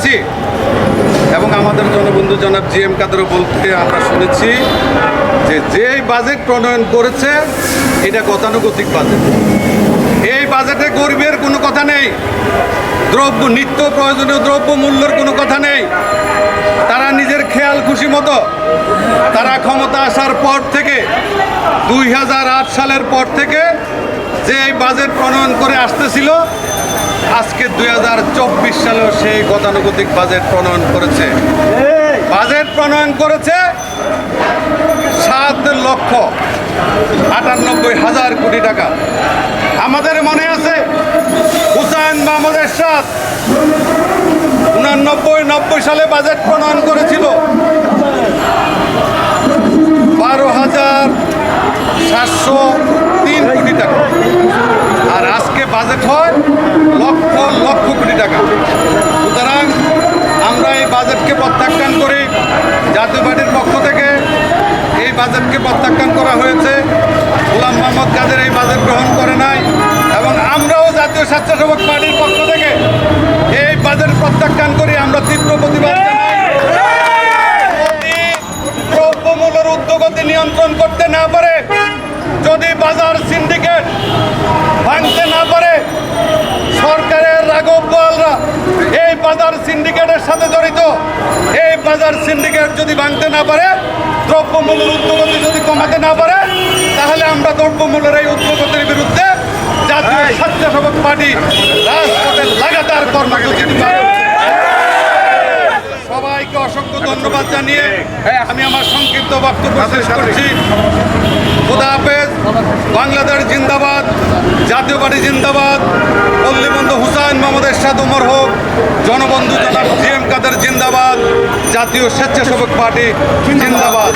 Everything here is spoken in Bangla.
শুনেছি এবং আমাদের জনবন্ধু জনাব জিএম কাদেরও বলতে আমরা শুনেছি যেই বাজেট প্রণয়ন করেছে এটা গতানুগতিক বাজেট। এই বাজেটে গরিবের কোনো কথা নেই, নিত্য প্রয়োজনীয় দ্রব্য মূল্যের কোনো কথা নেই। তারা নিজের খেয়াল খুশি মতো তারা ক্ষমতা আসার পর থেকে 2008 সালের পর থেকে যে এই বাজেট প্রণয়ন করে আসতেছিল, আজকে 2024 সালেও সেই গতানুগতিক বাজেট প্রণয়ন করেছে। বাজেট প্রণয়ন করেছে 7,98,000 কোটি টাকা। আমাদের মনে আছে হুসাইন মাহমুদ এরশাদ 89-90 সালে বাজেট প্রণয়ন করেছিল 12,703 কোটি টাকা, আর আজকে বাজেট হয় লক্ষ লক্ষ কোটি টাকা। সুতরাং আমরা এই বাজেটকে প্রত্যাখ্যান করি। জাতীয় পার্টির পক্ষ থেকে এই বাজেটকে প্রত্যাখ্যান করা হয়েছে। গোলাম মোহাম্মদ কাদের এই বাজেট গ্রহণ করে নাই এবং আমরাও জাতীয় স্বেচ্ছাসেবক পার্টির পক্ষ থেকে এই বাজেট প্রত্যাখ্যান করি। আমরা তীব্র প্রতিবাদ জানাই। দ্রব্যমূল্যের ঊর্ধ্বগতি নিয়ন্ত্রণ করতে না পারে, যদি বাজার সিন্ডিকেট ভাঙতে না পারে, সরকারের রাঘব বোয়ালরা এই বাজার সিন্ডিকেটের সাথে জড়িত, এই বাজার সিন্ডিকেট যদি ভাঙতে না পারে, দ্রব্যমূল্যের ঊর্ধ্বগতি যদি কমাতে না পারে, তাহলে আমরা দ্রব্যমূল্যের এই ঊর্ধ্বগতির বিরুদ্ধে জাতীয় স্বেচ্ছাসেবক পার্টি রাজপথে লাগাতার কর্মসূচি দিবে। সবাইকে অসংখ্য ধন্যবাদ জানিয়ে আমি আমার সংক্ষিপ্ত বক্তব্য শেষ করছি। খোদা হাফেজ। বাংলাদেশ জিন্দাবাদ, জাতীয় পার্টি জিন্দাবাদ, পল্লীবন্ধু হুসাইন মাহমুদ এরশাদ ওমর হোক, জনবন্ধু জনাব জিএম কাদের জিন্দাবাদ, জাতীয় স্বেচ্ছাসেবক পার্টি জিন্দাবাদ।